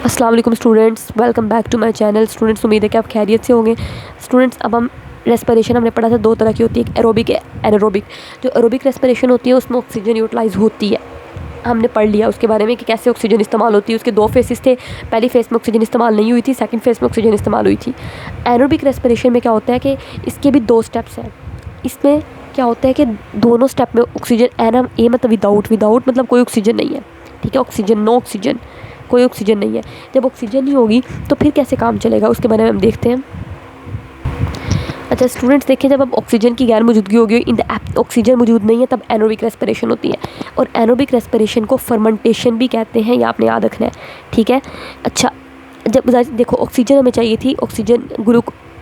अस्सलाम वालेकुम students, welcome back to my channel. Students, उम्मीद है कि आप खैरियत से होंगे। स्टूडेंट्स, अब हम रेस्पिरेशन हमने पढ़ा था दो तरह की होती है, एक एरोबिक एनारोबिक। जो एरोबिक रेस्पिरेशन होती है उसमें ऑक्सीजन यूटिलाइज होती है, हमने पढ़ लिया उसके बारे में कि कैसे ऑक्सीजन इस्तेमाल होती है। उसके दो फेसेस थे, पहली फेस में ऑक्सीजन इस्तेमाल नहीं हुई थी, सेकंड फेस में ऑक्सीजन इस्तेमाल हुई थी। एनारोबिक रेस्पिरेशन में क्या होता है कि इसके भी दो स्टेप्स हैं। इसमें क्या होता है कि दोनों स्टेप में ऑक्सीजन एना ए मतलब विदाउट मतलब कोई ऑक्सीजन नहीं है, ठीक है। ऑक्सीजन, नो ऑक्सीजन, कोई ऑक्सीजन नहीं है। जब ऑक्सीजन नहीं होगी तो फिर कैसे काम चलेगा उसके बारे में हम देखते हैं। अच्छा स्टूडेंट्स, देखें, जब अब ऑक्सीजन की गैर मौजूदगी होगी, इन द ऑक्सीजन मौजूद नहीं है, तब एनारोबिक रेस्पिरेशन होती है। और एनारोबिक रेस्पिरेशन को फर्मेंटेशन भी कहते हैं, ये आपने याद रखना है, ठीक है। अच्छा, जब देखो ऑक्सीजन हमें चाहिए थी,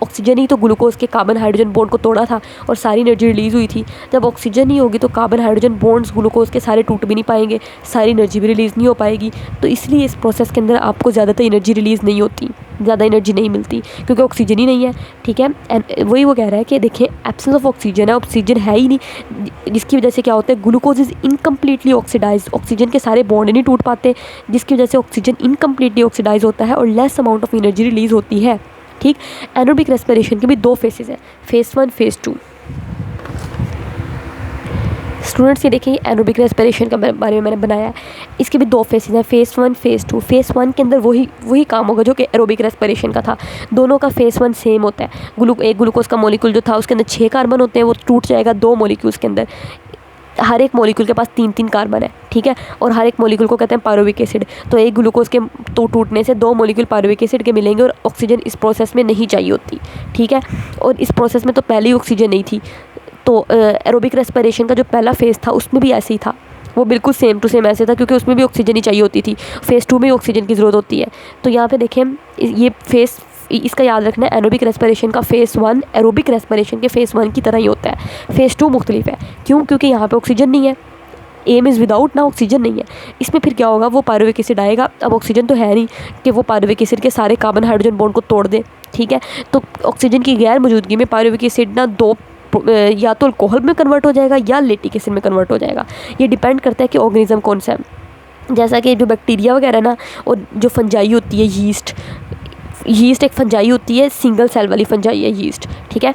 ऑक्सीजन ही तो ग्लूकोज के कार्बन हाइड्रोजन बॉन्ड को तोड़ा था और सारी एनर्जी रिलीज़ हुई थी। जब ऑक्सीजन नहीं होगी तो कार्बन हाइड्रोजन बॉन्ड्स ग्लूकोज के सारे टूट भी नहीं पाएंगे, सारी एनर्जी भी रिलीज़ नहीं हो पाएगी। तो इसलिए इस प्रोसेस के अंदर आपको ज़्यादातर एनर्जी रिलीज़ नहीं होती, ज़्यादा एनर्जी नहीं मिलती, क्योंकि ऑक्सीजन ही नहीं है, ठीक है। वही वो कह रहा है कि देखिए, एब्सेंस ऑफ ऑक्सीजन है, ऑक्सीजन है ही नहीं, जिसकी वजह से क्या होता है, glucose is incompletely oxidise, oxygen के सारे बॉन्ड नहीं टूट पाते, जिसकी वजह से ऑक्सीजन इनकम्प्लीटली ऑक्सीडाइज होता है और less amount of energy release होती है, ठीक। एनारोबिक रेस्पिरेशन के भी दो फेसेस हैं, फेस 1 फेस 2। स्टूडेंट्स, ये देखिए एनारोबिक रेस्पिरेशन के बारे में मैंने बनाया है। इसके भी दो फेसेस हैं, फेस 1 फेस 2। फेस 1 के अंदर वही काम होगा जो कि एरोबिक रेस्पिरेशन का था। दोनों का फेस 1 सेम होता है। एक ग्लूकोज का मॉलिक्यूल जो था उसके अंदर 6 कार्बन होते हैं, वो टूट जाएगा 2 मॉलिक्यूल्स के अंदर। हर एक मॉलिक्यूल के पास 3-3 कार्बन है, ठीक है। और हर एक मॉलिक्यूल को कहते हैं पायरुविक एसिड। तो एक ग्लूकोज के तो टूटने से 2 मॉलिक्यूल पायरुविक एसिड के मिलेंगे और ऑक्सीजन इस प्रोसेस में नहीं चाहिए होती, ठीक है। और इस प्रोसेस में तो पहले ही ऑक्सीजन नहीं थी। तो एरोबिक रेस्पिरेशन का जो पहला फेज़ था उसमें भी ऐसे ही था, वो बिल्कुल सेम टू सेम ऐसे था, क्योंकि उसमें भी ऑक्सीजन ही चाहिए होती थी। फेज़ 2 में ऑक्सीजन की ज़रूरत होती है। तो यहाँ पे देखें, ये फेस, इसका याद रखना है, एरोबिक रेस्पिरेशन का फेज़ 1 एरोबिक रेस्पिरेशन के फेज़ 1 की तरह ही होता है। फेज़ 2 मुख्तलिफ है, क्यों? क्योंकि यहाँ पे ऑक्सीजन नहीं है, एम इज़ विदाउट, ना ऑक्सीजन नहीं है। इसमें फिर क्या होगा, वो पायरुविक एसिड आएगा। अब ऑक्सीजन तो है नहीं कि वो पायरुविक एसिड के सारे कार्बन हाइड्रोजन बॉन्ड को तोड़ दे, ठीक है। तो ऑक्सीजन की गैर मौजूदगी में पायरुविक एसिड ना या तो अल्कोहल में कन्वर्ट हो जाएगा या लेटिक एसिड में कन्वर्ट हो जाएगा। ये डिपेंड करता है कि ऑर्गेनिज्म कौन सा है। जैसा कि जो बैक्टीरिया वगैरह ना, और जो फंजाई होती है, यीस्ट एक फंजाई होती है, सिंगल सेल वाली फंजाई है यीस्ट, ठीक है।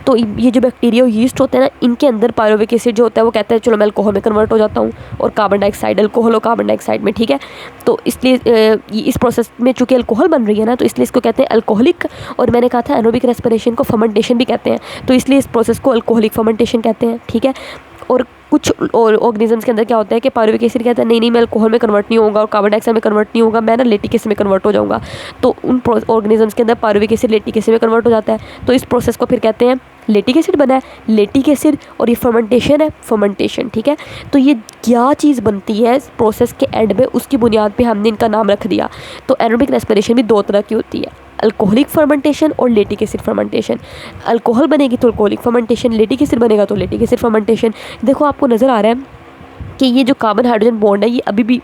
तो ये जो बैक्टीरिया और यीस्ट होते हैं ना, इनके अंदर पायरुविक एसिड जो होता है वो कहता है चलो मैं अल्कोहल में कन्वर्ट हो जाता हूँ, और कार्बन डाइऑक्साइड, अल्कोहल और कार्बन डाइऑक्साइड में, ठीक है। तो इसलिए इस प्रोसेस में चूँकि अल्कोहल बन रही है ना, तो इसलिए इसको कहते हैं अल्कोहलिक। और मैंने कहा था एनारोबिक रेस्पिरेशन को फर्मेंटेशन भी कहते हैं, तो इसलिए इस प्रोसेस को अल्कोहलिक फर्मेंटेशन कहते हैं, ठीक है। और कुछ और ऑर्गेनिजम्स के अंदर क्या होता है कि पायरुविक एसिड कहता है नहीं मैं अल्कोहल में कन्वर्ट नहीं होगा और कार्बन डाइऑक्साइड में कन्वर्ट नहीं होगा, मैं ना लेटिक एसिड में कन्वर्ट हो जाऊंगा। तो उन ऑर्गेनिजम्स के अंदर पायरुविक एसिड लेटिक एसिड में कन्वर्ट हो जाता है। तो इस प्रोसेस को फिर कहते हैं लेटिक एसिड बना है, लेटिक एसिड, और ये फर्मेंटेशन है, फर्मेंटेशन, ठीक है। तो ये क्या चीज़ बनती है इस प्रोसेस के एंड में, उसकी बुनियाद पे हमने इनका नाम रख दिया। तो एनारोबिक रेस्पिरेशन भी दो तरह की होती है, अल्कोहलिक फर्मेंटेशन और लेटिक एसिड फर्मेंटेशन। अल्कोहल बनेगी तो अल्कोहलिक फर्मेंटेशन, लेटिक एसिड बनेगा तो लेटिक एसिड फर्मेंटेशन। देखो आपको नज़र आ रहा है कि ये जो कार्बन हाइड्रोजन बॉन्ड है ये अभी भी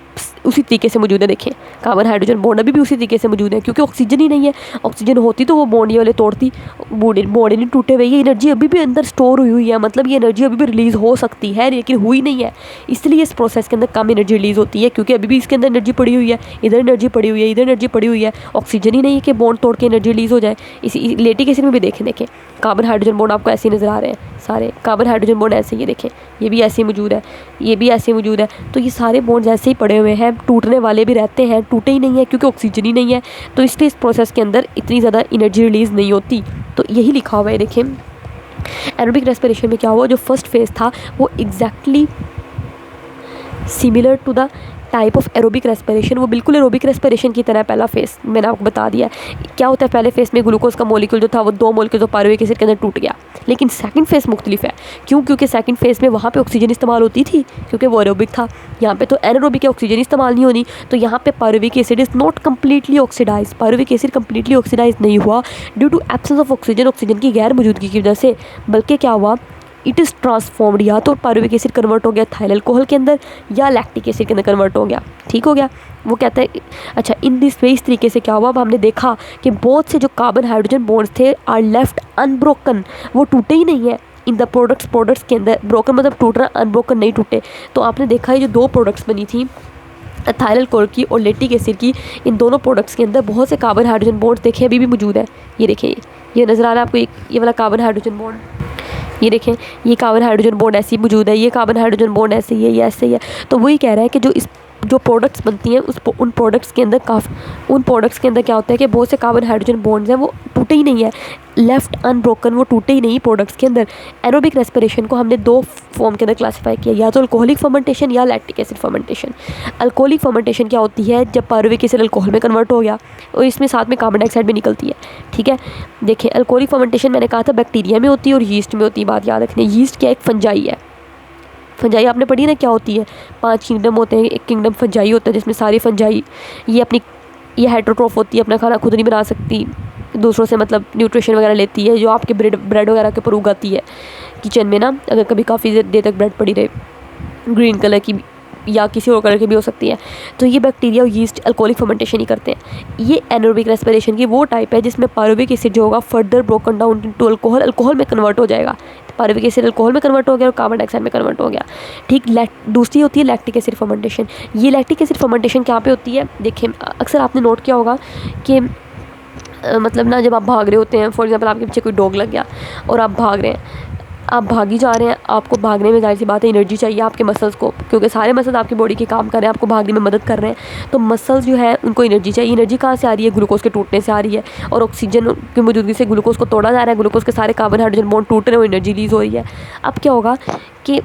उसी तरीके से मौजूद है। देखिए कार्बन हाइड्रोजन बॉन्ड अभी भी उसी तरीके से मौजूद है, क्योंकि ऑक्सीजन ही नहीं है। ऑक्सीजन होती तो वो बॉन्ड ये वाले तोड़ती, बॉन्ड नहीं टूटे हुए, ये एनर्जी अभी भी अंदर स्टोर हुई है, मतलब ये एनर्जी अभी भी रिलीज़ हो सकती है, लेकिन हुई नहीं है। इसलिए इस प्रोसेस के अंदर कम एनर्जी रिलीज़ होती है, क्योंकि अभी भी इसके अंदर एनर्जी पड़ी हुई है, इधर एनर्जी पड़ी हुई है, इधर एनर्जी पड़ी हुई है। ऑक्सीजन ही नहीं है कि बॉन्ड तोड़ के एनर्जी रिलीज़ हो जाए। इसी लेटिक एसिड में भी देखें कार्बन हाइड्रोजन बॉन्ड आपको ऐसे ही नज़र आ रहे हैं, सारे कार्बन हाइड्रोजन बॉन्ड ऐसे ही, देखें ये भी ऐसे ही मौजूद है, ये भी ऐसे मौजूद है। तो ये सारे बॉन्ड्स ऐसे ही पड़े हुए हैं, टूटने वाले भी रहते हैं, टूटे ही नहीं है क्योंकि ऑक्सीजन ही नहीं है। तो इसलिए इस प्रोसेस के अंदर इतनी ज़्यादा एनर्जी रिलीज़ नहीं होती। तो यही लिखा हुआ है, देखें एनारोबिक रेस्पिरेशन में क्या हुआ, जो फर्स्ट फेज़ था वो exactly similar to the type of aerobic respiration, वो बिल्कुल एरोबिक रेस्पिरेशन की तरह। पहला फेस मैंने आपको बता दिया क्या होता है। पहले फेस में ग्लूकोज का मॉलिक्यूल जो था वो 2 मॉलिक्यूल पायरुविक एसिड के अंदर टूट गया। लेकिन सेकंड फेस मुख्तलिफ है, क्यों? क्योंकि सेकंड फेस में वहाँ पे ऑक्सीजन इस्तेमाल होती थी, क्योंकि वो एरोबिक था। यहाँ पे तो एनारोबिक है, ऑक्सीजन इस्तेमाल नहीं होनी। तो यहाँ पे pyruvic acid is not completely oxidise, pyruvic acid completely oxidise नहीं हुआ due to absence of oxygen, oxygen की गैर मौजूदगी की वजह से। बल्कि क्या हुआ, इट इज़ ट्रांसफॉर्म्ड, या तो पायरुविक एसिड कन्वर्ट हो गया थाइल अल्कोहल के अंदर, या लैक्टिक एसिड के अंदर कन्वर्ट हो गया, ठीक हो गया। वो कहता है अच्छा इन दिस वे, इस तरीके से क्या हुआ, अब हमने देखा कि बहुत से जो कार्बन हाइड्रोजन बॉन्ड्स थे आर लेफ्ट अनब्रोकन, वो टूटे ही नहीं है इन द प्रोडक्ट्स के अंदर। ब्रोकन मतलब टूट रहा, अनब्रोकन नहीं टूटे। तो आपने देखा है जो 2 प्रोडक्ट्स बनी थी, एथाइल कोर की और लैक्टिक एसिड की, इन दोनों प्रोडक्ट्स के अंदर बहुत से कार्बन हाइड्रोजन बॉन्ड्स देखें अभी भी मौजूद है। ये देखें, ये नज़र आ रहा है आपको, ये वाला कार्बन हाइड्रोजन बॉन्ड, ये देखें, ये कार्बन हाइड्रोजन बॉन्ड ऐसे ही मौजूद है, ये कार्बन हाइड्रोजन बॉन्ड ऐसे ही है, ये ऐसे ही है। तो वही कह रहा है कि जो प्रोडक्ट्स बनती हैं उन प्रोडक्ट्स के अंदर क्या होता है कि बहुत से कार्बन हाइड्रोजन बॉन्ड्स हैं वो टूटे ही नहीं है, लेफ्ट अनब्रोकन, वो टूटे ही नहीं प्रोडक्ट्स के अंदर। एरोबिक रेस्पिरेशन को हमने दो फॉर्म के अंदर क्लासीफाई किया, या तो अल्कोहलिक फर्मेंटेशन या lactic acid fermentation. Alcoholic fermentation क्या होती है, जब पायरुविक एसिड अल्कोहल में कन्वर्ट हो गया और इसमें साथ में कार्बन डाइऑक्साइड भी निकलती है, ठीक है। देखिए, अल्कोहलिक फर्मेंटेशन मैंने कहा था बैक्टीरिया में होती है और यीस्ट में होती है, बात याद रखनी। यीस्ट क्या, एक फंजाई है। फंजाई आपने पढ़ी ना क्या होती है, 5 किंगडम होते हैं, एक किंगडम फंजाई होता है जिसमें सारी फंजाई ये हेटरोट्रोफ होती है, अपना खाना खुद नहीं बना सकती, दूसरों से मतलब न्यूट्रिशन वगैरह लेती है, जो आपके ब्रेड वगैरह के ऊपर उगाती है किचन में ना, अगर कभी काफ़ी देर तक ब्रेड पड़ी रहे, ग्रीन कलर की या किसी और कलर की भी हो सकती है। तो ये बैक्टीरिया और यीस्ट अल्कोहलिक फर्मेंटेशन ही करते हैं। ये एनारोबिक रेस्पिरेशन की वो टाइप है जिसमें पायरुविक एसिड जो होगा further broken down into alcohol में कन्वर्ट हो जाएगा। पायरुविक एसिड अल्कोहल में कन्वर्ट हो गया और कार्बन डाइऑक्साइड में कन्वर्ट हो गया, ठीक। दूसरी होती है लैक्टिक एसिड फर्मेंटेशन। ये लैक्टिक एसिड फर्मेंटेशन कहाँ पे होती है, देखिए अक्सर आपने नोट किया होगा कि मतलब ना, जब आप भाग रहे होते हैं, फॉर एग्जांपल आपके पीछे कोई डॉग लग गया और आप भाग रहे हैं, आप भागी जा रहे हैं, आपको भागने में जाहिर सी बात है एनर्जी चाहिए आपके मसल्स को, क्योंकि सारे मसल्स आपकी बॉडी के काम कर रहे हैं, आपको भागने में मदद कर रहे हैं। तो मसल्स जो है उनको एनर्जी चाहिए। एनर्जी कहाँ से आ रही है, ग्लूकोज के टूटने से आ रही है, और ऑक्सीजन की मौजूदगी से ग्लूकोज को तोड़ा जा रहा है, ग्लूकोज के सारे कार्बन हाइड्रोजन बॉन्ड टूट रहे हो, एनर्जी रिलीज़ हो रही है। अब क्या होगा कि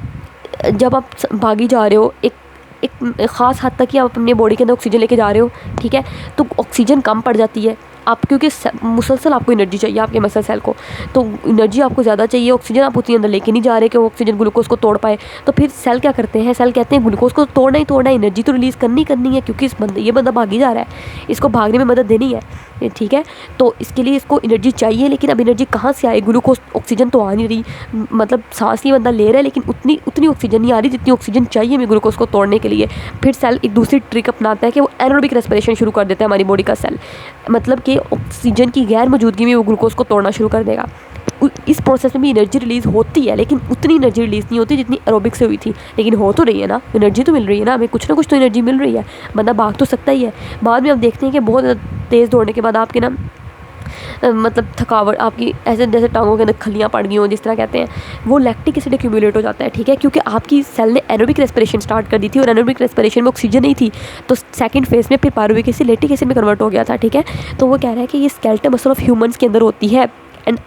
जब आप भागी जा रहे हो, एक ख़ास हद तक ही आप अपनी बॉडी के अंदर ऑक्सीजन लेके जा रहे हो, ठीक है, तो ऑक्सीजन कम पड़ जाती है आप, क्योंकि मुसलसल आपको एनर्जी चाहिए आपके मसल सेल को, तो एनर्जी आपको ज़्यादा चाहिए, ऑक्सीजन आप उतनी अंदर लेके नहीं जा रहे कि वो ऑक्सीजन ग्लूकोज को तोड़ पाए। तो फिर सेल क्या करते हैं, सेल कहते हैं ग्लूकोज को तोड़ना ही तोड़ना है, एनर्जी तो रिलीज़ करनी है, क्योंकि ये बंदा भागी जा रहा है, इसको भागने में मदद देनी है, ठीक है। तो इसके लिए इसको एनर्जी चाहिए, लेकिन अब एनर्जी कहाँ से आए, ग्लूकोज ऑक्सीजन तो आ नहीं रही, मतलब सांस ये बंदा ले रहा है लेकिन उतनी ऑक्सीजन नहीं आ रही जितनी ऑक्सीजन चाहिए हमें ग्लूकोज को तोड़ने के लिए। फिर सेल एक दूसरी ट्रिक अपनाता है कि वो एनारोबिक रेस्पिरेशन शुरू कर देता है हमारी बॉडी का सेल, मतलब कि ऑक्सीजन की गैर मौजूदगी में वो ग्लूकोज को तोड़ना शुरू कर देगा। इस प्रोसेस में भी एनर्जी रिलीज़ होती है, लेकिन उतनी एनर्जी रिलीज़ नहीं होती जितनी एरोबिक से हुई थी, लेकिन हो तो रही है ना, एनर्जी तो मिल रही है ना, हमें कुछ ना कुछ तो एनर्जी मिल रही है, बंदा भाग तो सकता ही है। बाद में हम देखते हैं कि बहुत तेज़ दौड़ने के बाद आपके ना मतलब थकावट आपकी ऐसे जैसे टांगों के अंदर खलियाँ पड़ गई हों, जिस तरह कहते हैं, वो लैक्टिक एसिड एक्यूमुलेट हो जाता है, ठीक है, क्योंकि आपकी सेल ने एरोबिक रेस्पिरेशन स्टार्ट कर दी थी और एरोबिक रेस्पिरेशन में ऑक्सीजन नहीं थी, तो सेकंड फेज में फिर पायरुविक एसिड लैक्टिक एसिड में कन्वर्ट हो गया था, ठीक है। तो वो कह रहा है कि ये स्केलेटल मसल ऑफ ह्यूमंस के अंदर होती है, एंड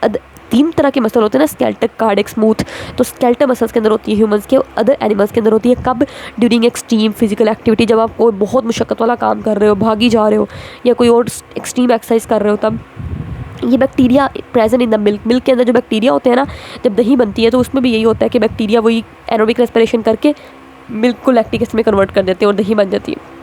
3 तरह के मसल होते हैं ना, स्केलेटल, कार्डियक, स्मूथ। तो स्केलेटल मसल्स के अंदर होती है ह्यूमंस के, अदर एनिमल्स के अंदर होती है कब, ड्यूरिंग एक्सट्रीम फिजिकल एक्टिविटी, जब आप कोई बहुत मुशक्क़त वाला काम कर रहे हो, भागी जा रहे हो या कोई और एक्सट्रीम एक्सरसाइज कर रहे हो, तब ये bacteria present in the milk के अंदर जो बैक्टीरिया होते हैं ना, जब दही बनती है तो उसमें भी यही होता है कि बैक्टीरिया वही एरोबिक रेस्पिरेशन करके मिल्क को लैक्टिक एसिड में कन्वर्ट कर देते हैं और दही बन जाती है।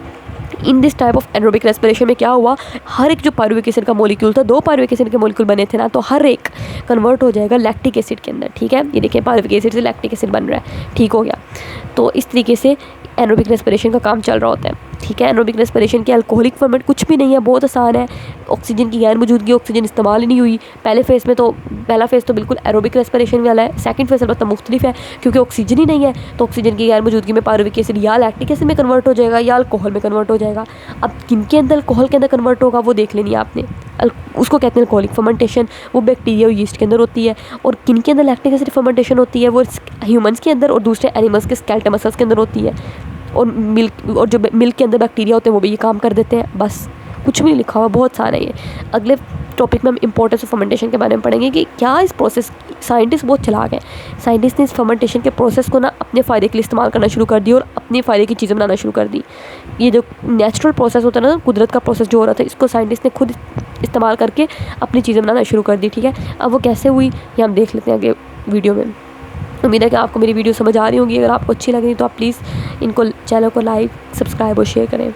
In this type of aerobic respiration में क्या हुआ, हर एक जो पायरुविक एसिड का मॉलिक्यूल था, 2 पायरुविक एसिड के मॉलिक्यूल बने थे ना, तो हर एक कन्वर्ट हो जाएगा लैक्टिक एसिड के अंदर, ठीक है। ये देखिए पायरुविक एसिड से लैक्टिक एसिड बन रहा है, ठीक हो गया। तो इस तरीके से एरोबिक रेस्पिरेशन का काम चल रहा होता है, ठीक है। एरोबिक रेस्पिरेशन के अल्कोहलिक फॉर्मेट कुछ भी नहीं है, बहुत आसान है। ऑक्सीजन की गैर मौजूदगी, ऑक्सीजन इस्तेमाल ही नहीं हुई पहले फेज़ में, तो पहला फेज़ तो बिल्कुल एरोबिक रेस्पिरेशन वाला है। सेकंड फेज़ अलबत्ता मुख्तलिफ है, क्योंकि ऑक्सीजन ही नहीं है, तो ऑक्सीजन की गैर मौजूदगी में पायरुविक एसिड या लैक्टिक एसिड में कन्वर्ट हो जाएगा या अल्कोहल में कन्वर्ट हो जाएगा। अब किन के अंदर अल्कोहल के अंदर कन्वर्ट होगा वो देख लेनी है आपने, उसको कहते हैं अल्कोहलिक फर्मेंटेशन, वो बैक्टीरिया और यीस्ट के अंदर होती है। और किन के अंदर लैक्टिक एसिड फर्मेंटेशन होती है, वो ह्यूमंस के अंदर और दूसरे एनिमल्स के स्केलेटल मसल्स के अंदर होती है। और जो मिल्क के अंदर बैक्टीरिया होते हैं वो भी ये काम कर देते हैं, बस कुछ भी नहीं लिखा हुआ, बहुत सारा है ये। अगले टॉपिक में हम इंपॉर्टेंस ऑफ फर्मेंटेशन के बारे में पढ़ेंगे कि क्या इस प्रोसेस, साइंटिस्ट बहुत चलाक हैं, साइंटिस्ट ने इस फर्मेंटेशन के प्रोसेस को ना अपने फ़ायदे के लिए इस्तेमाल करना शुरू कर दिया और अपने फ़ायदे की चीज़ें बनाना शुरू कर दी। ये जो नेचुरल प्रोसेस होता है ना, कुदरत का प्रोसेस जो हो रहा था, इसको साइंटिस्ट ने खुद इस्तेमाल करके अपनी चीज़ें बनाना शुरू कर दी, ठीक है। अब वो कैसे हुई ये हम देख लेते हैं आगे वीडियो में। उम्मीद है कि आपको मेरी वीडियो समझ आ रही होगी। अगर आपको अच्छी लगी तो आप प्लीज़ इनको चैनल को लाइक, सब्सक्राइब और शेयर करें।